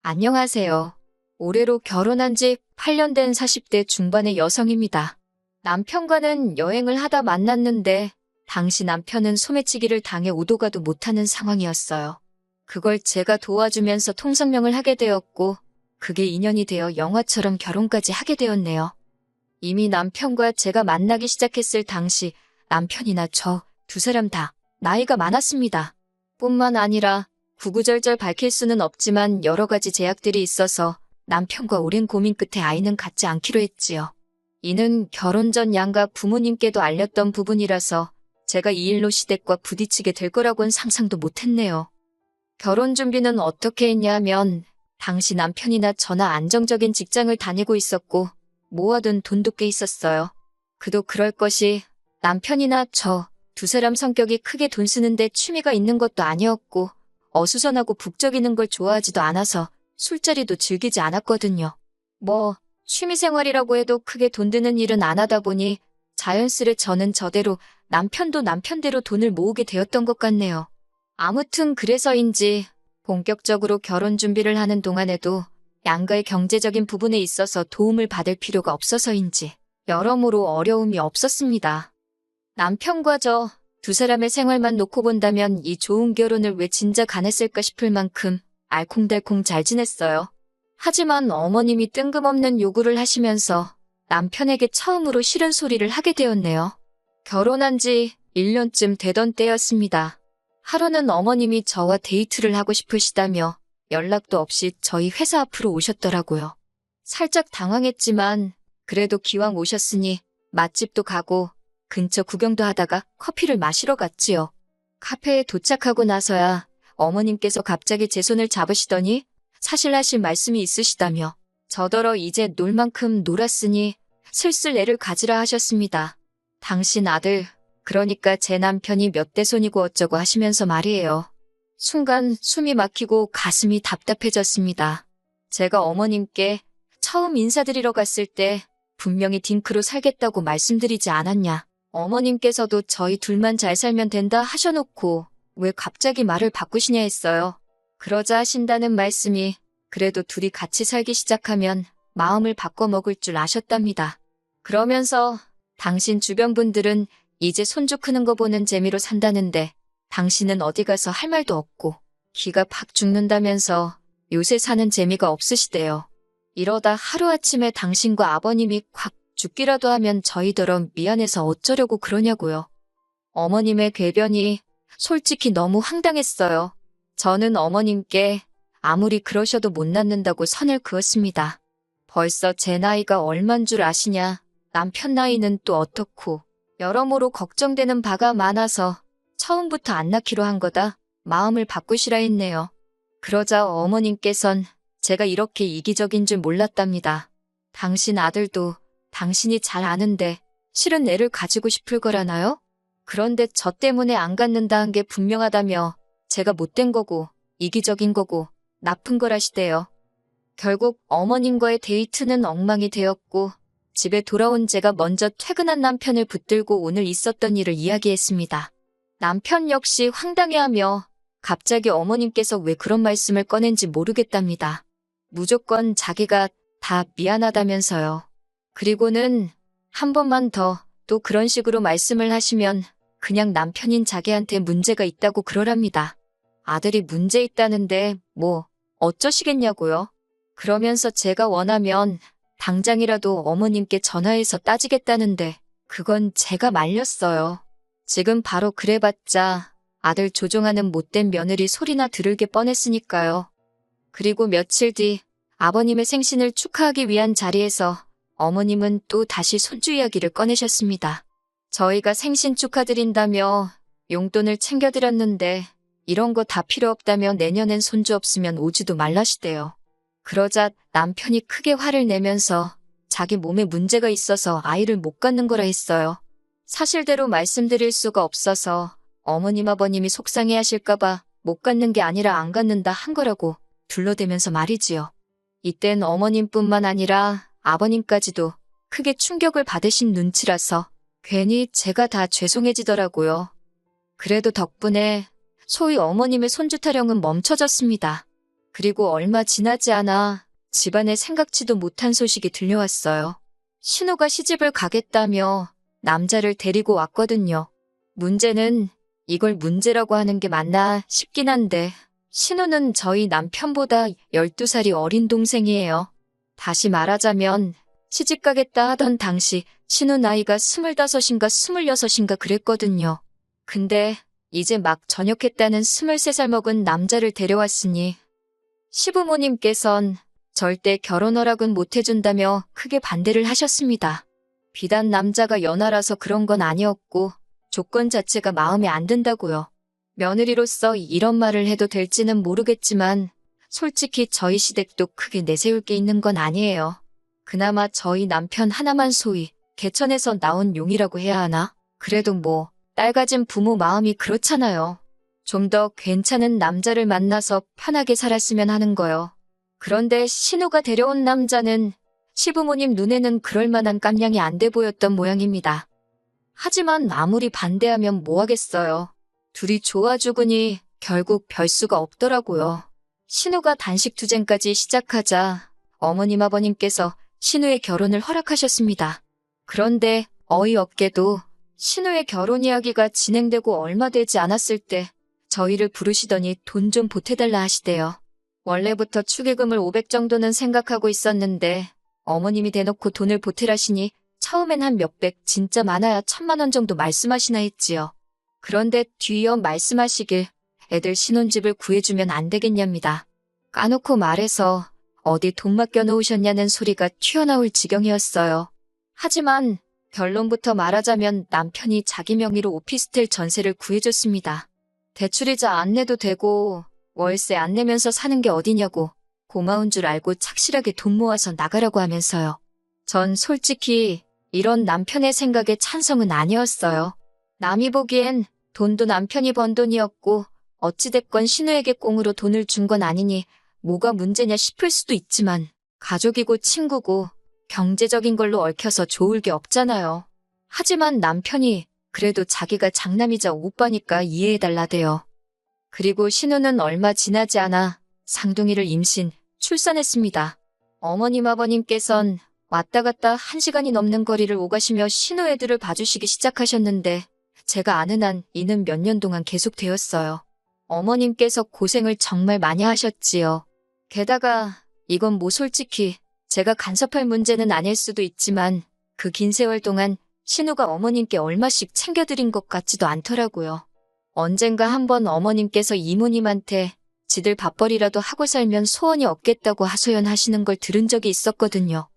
안녕하세요. 올해로 결혼한 지 8년 된 40대 중반의 여성입니다. 남편과는 여행을 하다 만났는데 당시 남편은 소매치기를 당해 오도 가도 못하는 상황이었어요. 그걸 제가 도와주면서 통성명을 하게 되었고 그게 인연이 되어 영화처럼 결혼까지 하게 되었네요. 이미 남편과 제가 만나기 시작했을 당시 남편이나 저 두 사람 다 나이가 많았습니다. 뿐만 아니라 구구절절 밝힐 수는 없지만 여러 가지 제약들이 있어서 남편과 오랜 고민 끝에 아이는 갖지 않기로 했지요. 이는 결혼 전 양가 부모님께도 알렸던 부분이라서 제가 이 일로 시댁과 부딪히게 될 거라고는 상상도 못했네요. 결혼 준비는 어떻게 했냐면 당시 남편이나 저나 안정적인 직장을 다니고 있었고 모아둔 돈도 꽤 있었어요. 그도 그럴 것이 남편이나 저 두 사람 성격이 크게 돈 쓰는데 취미가 있는 것도 아니었고 어수선하고 북적이는 걸 좋아하지도 않아서 술자리도 즐기지 않았거든요. 취미생활이라고 해도 크게 돈 드는 일은 안 하다 보니 자연스레 저는 저대로 남편도 남편대로 돈을 모으게 되었던 것 같네요. 아무튼 그래서인지 본격적으로 결혼 준비를 하는 동안에도 양가의 경제적인 부분에 있어서 도움을 받을 필요가 없어서인지 여러모로 어려움이 없었습니다. 남편과 저 두 사람의 생활만 놓고 본다면 이 좋은 결혼을 왜 진작 안 했을까 싶을 만큼 알콩달콩 잘 지냈어요. 하지만 어머님이 뜬금없는 요구를 하시면서 남편에게 처음으로 싫은 소리를 하게 되었네요. 결혼한 지 1년쯤 되던 때였습니다. 하루는 어머님이 저와 데이트를 하고 싶으시다며 연락도 없이 저희 회사 앞으로 오셨더라고요. 살짝 당황했지만 그래도 기왕 오셨으니 맛집도 가고 근처 구경도 하다가 커피를 마시러 갔지요. 카페에 도착하고 나서야 어머님께서 갑자기 제 손을 잡으시더니 사실 하실 말씀이 있으시다며 저더러 이제 놀 만큼 놀았으니 슬슬 애를 가지라 하셨습니다. 당신 아들, 그러니까 제 남편이 몇 대 손이고 어쩌고 하시면서 말이에요. 순간 숨이 막히고 가슴이 답답해졌습니다. 제가 어머님께 처음 인사드리러 갔을 때 분명히 딩크로 살겠다고 말씀드리지 않았냐. 어머님께서도 저희 둘만 잘 살면 된다 하셔놓고 왜 갑자기 말을 바꾸시냐 했어요. 그러자 하신다는 말씀이 그래도 둘이 같이 살기 시작하면 마음을 바꿔먹을 줄 아셨답니다. 그러면서 당신 주변 분들은 이제 손주 크는 거 보는 재미로 산다는데 당신은 어디 가서 할 말도 없고 기가 팍 죽는다면서 요새 사는 재미가 없으시대요. 이러다 하루아침에 당신과 아버님이 콱 죽기라도 하면 저희더러 미안해서 어쩌려고 그러냐고요. 어머님의 궤변이 솔직히 너무 황당했어요. 저는 어머님께 아무리 그러셔도 못 낳는다고 선을 그었습니다. 벌써 제 나이가 얼만 줄 아시냐. 남편 나이는 또 어떻고 여러모로 걱정되는 바가 많아서 처음부터 안 낳기로 한 거다. 마음을 바꾸시라 했네요. 그러자 어머님께선 제가 이렇게 이기적인 줄 몰랐답니다. 당신 아들도 당신이 잘 아는데 실은 애를 가지고 싶을 거라나요? 그런데 저 때문에 안 갖는다는 게 분명하다며 제가 못된 거고 이기적인 거고 나쁜 거라시대요. 결국 어머님과의 데이트는 엉망이 되었고 집에 돌아온 제가 먼저 퇴근한 남편을 붙들고 오늘 있었던 일을 이야기했습니다. 남편 역시 황당해하며 갑자기 어머님께서 왜 그런 말씀을 꺼낸지 모르겠답니다. 무조건 자기가 다 미안하다면서요. 그리고는 한 번만 더 또 그런 식으로 말씀을 하시면 그냥 남편인 자기한테 문제가 있다고 그러랍니다. 아들이 문제 있다는데 어쩌시겠냐고요. 그러면서 제가 원하면 당장이라도 어머님께 전화해서 따지겠다는데 그건 제가 말렸어요. 지금 바로 그래봤자 아들 조종하는 못된 며느리 소리나 들을게 뻔했으니까요. 그리고 며칠 뒤 아버님의 생신을 축하하기 위한 자리에서 어머님은 또 다시 손주 이야기를 꺼내셨습니다. 저희가 생신 축하드린다며 용돈을 챙겨드렸는데 이런 거 다 필요 없다며 내년엔 손주 없으면 오지도 말라시대요. 그러자 남편이 크게 화를 내면서 자기 몸에 문제가 있어서 아이를 못 갖는 거라 했어요. 사실대로 말씀드릴 수가 없어서 어머님 아버님이 속상해하실까봐 못 갖는 게 아니라 안 갖는다 한 거라고 둘러대면서 말이지요. 이땐 어머님뿐만 아니라 아버님까지도 크게 충격을 받으신 눈치라서 괜히 제가 다 죄송해지더라고요. 그래도 덕분에 소위 어머님의 손주 타령은 멈춰졌습니다. 그리고 얼마 지나지 않아 집안에 생각지도 못한 소식이 들려왔어요. 신우가 시집을 가겠다며 남자를 데리고 왔거든요. 문제는 이걸 문제라고 하는 게 맞나 싶긴 한데 신우는 저희 남편보다 12살이 어린 동생이에요. 다시 말하자면 시집 가겠다 하던 당시 신우 나이가 25인가 26인가 그랬거든요. 근데 이제 막 전역했다는 23살 먹은 남자를 데려왔으니 시부모님께선 절대 결혼 허락은 못 해준다며 크게 반대를 하셨습니다. 비단 남자가 연하라서 그런 건 아니었고 조건 자체가 마음에 안 든다고요. 며느리로서 이런 말을 해도 될지는 모르겠지만 솔직히 저희 시댁도 크게 내세울 게 있는 건 아니에요. 그나마 저희 남편 하나만 소위 개천에서 나온 용이라고 해야 하나? 그래도 뭐 딸 가진 부모 마음이 그렇잖아요. 좀 더 괜찮은 남자를 만나서 편하게 살았으면 하는 거요. 그런데 신우가 데려온 남자는 시부모님 눈에는 그럴 만한 깜냥이 안 돼 보였던 모양입니다. 하지만 아무리 반대하면 뭐 하겠어요. 둘이 좋아 죽으니 결국 별 수가 없더라고요. 신우가 단식투쟁까지 시작하자 어머님 아버님께서 신우의 결혼을 허락하셨습니다. 그런데 어이없게도 신우의 결혼 이야기가 진행되고 얼마 되지 않았을 때 저희를 부르시더니 돈 좀 보태달라 하시대요. 원래부터 축의금을 500 정도는 생각하고 있었는데 어머님이 대놓고 돈을 보태라시니 처음엔 한 몇백, 진짜 많아야 1000만 원 정도 말씀하시나 했지요. 그런데 뒤이어 말씀하시길 애들 신혼집을 구해주면 안 되겠냐입니다. 까놓고 말해서 어디 돈 맡겨놓으셨냐는 소리가 튀어나올 지경이었어요. 하지만 결론부터 말하자면 남편이 자기 명의로 오피스텔 전세를 구해줬습니다. 대출이자 안 내도 되고 월세 안 내면서 사는 게 어디냐고 고마운 줄 알고 착실하게 돈 모아서 나가라고 하면서요. 전 솔직히 이런 남편의 생각에 찬성은 아니었어요. 남이 보기엔 돈도 남편이 번 돈이었고 어찌됐건 신우에게 꽁으로 돈을 준 건 아니니 뭐가 문제냐 싶을 수도 있지만 가족이고 친구고 경제적인 걸로 얽혀서 좋을 게 없잖아요. 하지만 남편이 그래도 자기가 장남이자 오빠니까 이해해달라대요. 그리고 신우는 얼마 지나지 않아 상둥이를 임신, 출산했습니다. 어머님 아버님께선 왔다 갔다 1시간이 넘는 거리를 오가시며 신우 애들을 봐주시기 시작하셨는데 제가 아는 한 이는 몇 년 동안 계속되었어요. 어머님께서 고생을 정말 많이 하셨지요. 게다가 이건 뭐 솔직히 제가 간섭할 문제는 아닐 수도 있지만 그 긴 세월 동안 신우가 어머님께 얼마씩 챙겨드린 것 같지도 않더라고요. 언젠가 한번 어머님께서 이모님한테 지들 밥벌이라도 하고 살면 소원이 없겠다고 하소연하시는 걸 들은 적이 있었거든요.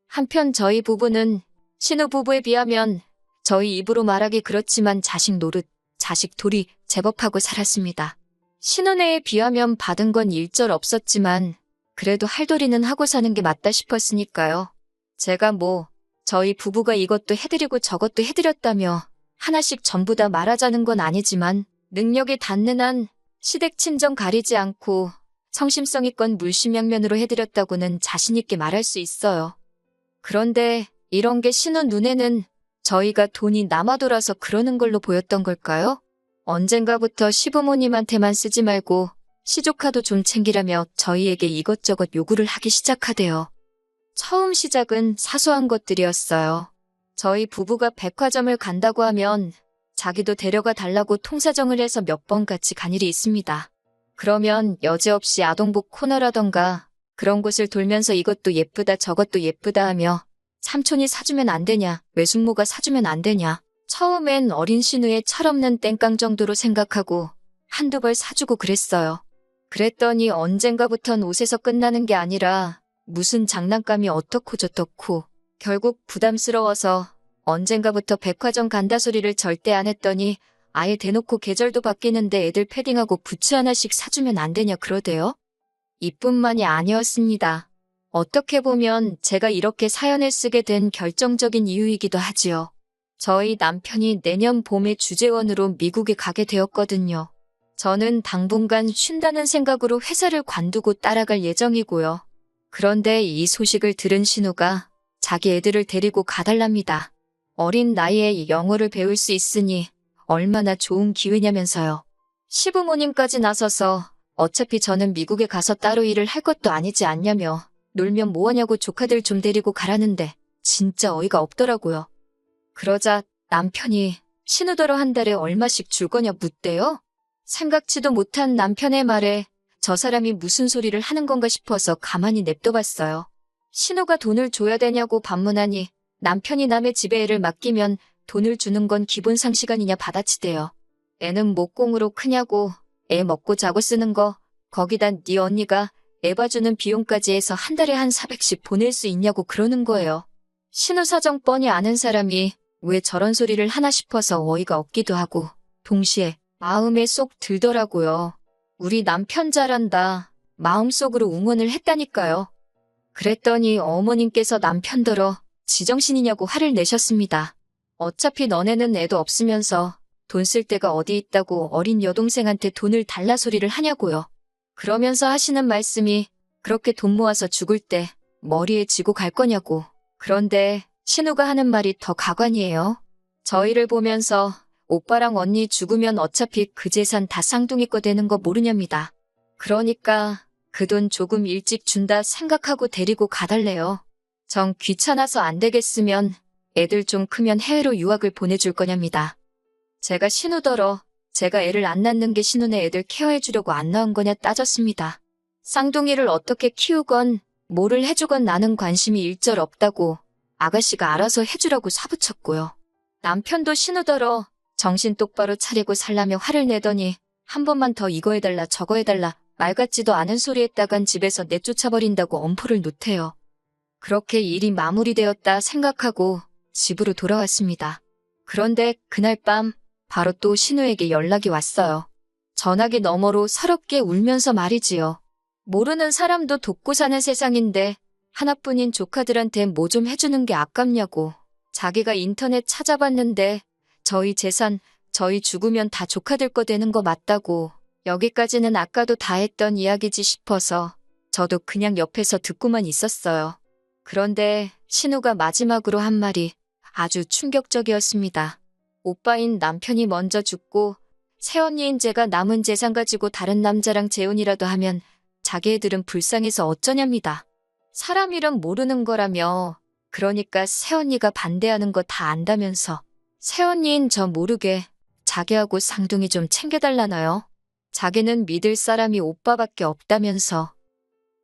한편 저희 부부는 신우 부부에 비하면 저희 입으로 말하기 그렇지만 자식 노릇, 자식 돌이 제법 하고 살았습니다. 신혼애에 비하면 받은 건 일절 없었지만 그래도 할도리는 하고 사는 게 맞다 싶었으니까요. 제가 뭐 저희 부부가 이것도 해드리고 저것도 해드렸다며 하나씩 전부 다 말하자는 건 아니지만 능력이 닿는 한 시댁 친정 가리지 않고 성심성의껏 물심양면으로 해드렸다고는 자신있게 말할 수 있어요. 그런데 이런 게 신우 눈에는 저희가 돈이 남아돌아서 그러는 걸로 보였던 걸까요? 언젠가부터 시부모님한테만 쓰지 말고 시조카도 좀 챙기라며 저희에게 이것저것 요구를 하기 시작하대요. 처음 시작은 사소한 것들이었어요. 저희 부부가 백화점을 간다고 하면 자기도 데려가 달라고 통사정을 해서 몇 번 같이 간 일이 있습니다. 그러면 여지없이 아동복 코너라던가 그런 곳을 돌면서 이것도 예쁘다 저것도 예쁘다 하며 삼촌이 사주면 안 되냐, 외숙모가 사주면 안 되냐. 처음엔 어린 신우의 철없는 땡깡 정도로 생각하고 한두 벌 사주고 그랬어요. 그랬더니 언젠가부턴 옷에서 끝나는 게 아니라 무슨 장난감이 어떻고 저떻고 결국 부담스러워서 언젠가부터 백화점 간다 소리를 절대 안 했더니 아예 대놓고 계절도 바뀌는데 애들 패딩하고 부츠 하나씩 사주면 안 되냐 그러대요. 이뿐만이 아니었습니다. 어떻게 보면 제가 이렇게 사연을 쓰게 된 결정적인 이유이기도 하지요. 저희 남편이 내년 봄에 주재원으로 미국에 가게 되었거든요. 저는 당분간 쉰다는 생각으로 회사를 관두고 따라갈 예정이고요. 그런데 이 소식을 들은 신우가 자기 애들을 데리고 가달랍니다. 어린 나이에 영어를 배울 수 있으니 얼마나 좋은 기회냐면서요. 시부모님까지 나서서 어차피 저는 미국에 가서 따로 일을 할 것도 아니지 않냐며 놀면 뭐하냐고 조카들 좀 데리고 가라는데 진짜 어이가 없더라고요. 그러자 남편이 신우더러 한 달에 얼마씩 줄 거냐 묻대요. 생각지도 못한 남편의 말에 저 사람이 무슨 소리를 하는 건가 싶어서 가만히 냅둬봤어요. 신우가 돈을 줘야 되냐고 반문하니 남편이 남의 집에 애를 맡기면 돈을 주는 건 기본 상식 아니냐 받아치대요. 애는 목공으로 크냐고 애 먹고 자고 쓰는 거 거기다 네 언니가 애 봐주는 비용까지 해서 한 달에 한 400씩 보낼 수 있냐고 그러는 거예요. 신우 사정 뻔히 아는 사람이 왜 저런 소리를 하나 싶어서 어이가 없기도 하고 동시에 마음에 쏙 들더라고요. 우리 남편 잘한다. 마음속으로 응원을 했다니까요. 그랬더니 어머님께서 남편더러 지정신이냐고 화를 내셨습니다. 어차피 너네는 애도 없으면서 돈 쓸 데가 어디 있다고 어린 여동생한테 돈을 달라 소리를 하냐고요. 그러면서 하시는 말씀이 그렇게 돈 모아서 죽을 때 머리에 지고 갈 거냐고. 그런데 신우가 하는 말이 더 가관이에요. 저희를 보면서 오빠랑 언니 죽으면 어차피 그 재산 다 쌍둥이 거 되는 거 모르냐입니다. 그러니까 그 돈 조금 일찍 준다 생각하고 데리고 가달래요. 정 귀찮아서 안 되겠으면 애들 좀 크면 해외로 유학을 보내줄 거냐입니다. 제가 신우더러 제가 애를 안 낳는 게 신우네 애들 케어해주려고 안 낳은 거냐 따졌습니다. 쌍둥이를 어떻게 키우건 뭐를 해주건 나는 관심이 일절 없다고 아가씨가 알아서 해주라고 사부쳤고요. 남편도 신우더러 정신 똑바로 차리고 살라며 화를 내더니 한 번만 더 이거 해달라 저거 해달라 말 같지도 않은 소리 했다간 집에서 내쫓아버린다고 엄포를 놓대요. 그렇게 일이 마무리되었다 생각하고 집으로 돌아왔습니다. 그런데 그날 밤 바로 또 신우에게 연락이 왔어요. 전화기 너머로 서럽게 울면서 말이지요. 모르는 사람도 돕고 사는 세상인데 하나뿐인 조카들한테 뭐 좀 해주는 게 아깝냐고. 자기가 인터넷 찾아봤는데 저희 재산, 저희 죽으면 다 조카들 거 되는 거 맞다고. 여기까지는 아까도 다 했던 이야기지 싶어서 저도 그냥 옆에서 듣고만 있었어요. 그런데 신우가 마지막으로 한 말이 아주 충격적이었습니다. 오빠인 남편이 먼저 죽고 새언니인 제가 남은 재산 가지고 다른 남자랑 재혼이라도 하면 자기 애들은 불쌍해서 어쩌냐입니다. 사람 이름 모르는 거라며. 그러니까 새언니가 반대하는 거 다 안다면서 새언니인 저 모르게 자기하고 쌍둥이 좀 챙겨달라나요? 자기는 믿을 사람이 오빠밖에 없다면서.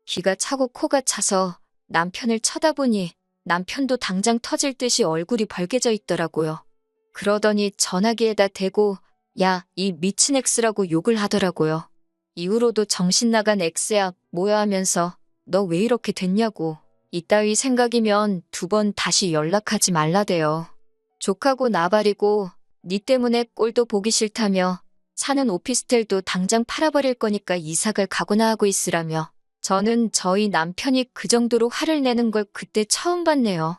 기가 차고 코가 차서 남편을 쳐다보니 남편도 당장 터질 듯이 얼굴이 벌개져 있더라고요. 그러더니 전화기에다 대고 야, 이 미친 엑스라고 욕을 하더라고요. 이후로도 정신 나간 엑스야 뭐야 하면서 너 왜 이렇게 됐냐고. 이따위 생각이면 2번 다시 연락하지 말라대요. 족하고 나발이고 니 때문에 꼴도 보기 싫다며 사는 오피스텔도 당장 팔아버릴 거니까 이사갈 각오나 하고 있으라며. 저는 저희 남편이 그 정도로 화를 내는 걸 그때 처음 봤네요.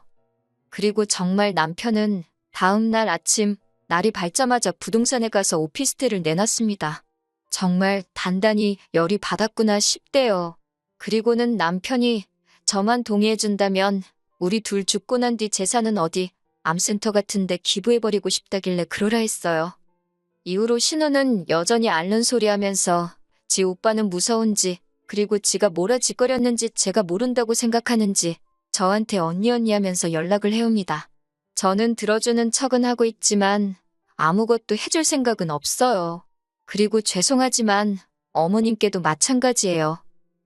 그리고 정말 남편은 다음 날 아침 날이 밝자마자 부동산에 가서 오피스텔을 내놨습니다. 정말 단단히 열이 받았구나 싶대요. 그리고는 남편이 저만 동의해준다면 우리 둘 죽고 난 뒤 재산은 어디 암센터 같은데 기부해버리고 싶다길래 그러라 했어요. 이후로 신우는 여전히 앓는 소리 하면서 지 오빠는 무서운지 그리고 지가 뭐라 짓거렸는지 제가 모른다고 생각하는지 저한테 언니 하면서 연락을 해옵니다. 저는 들어주는 척은 하고 있지만 아무것도 해줄 생각은 없어요. 그리고 죄송하지만 어머님께도 마찬가지예요.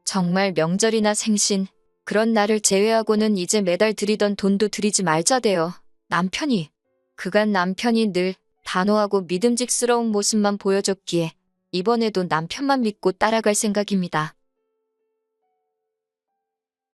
정말 명절이나 생신 그런 날을 제외하고는 이제 매달 드리던 돈도 드리지 말자대요. 남편이. 그간 남편이 늘 단호하고 믿음직스러운 모습만 보여줬기에 이번에도 남편만 믿고 따라갈 생각입니다.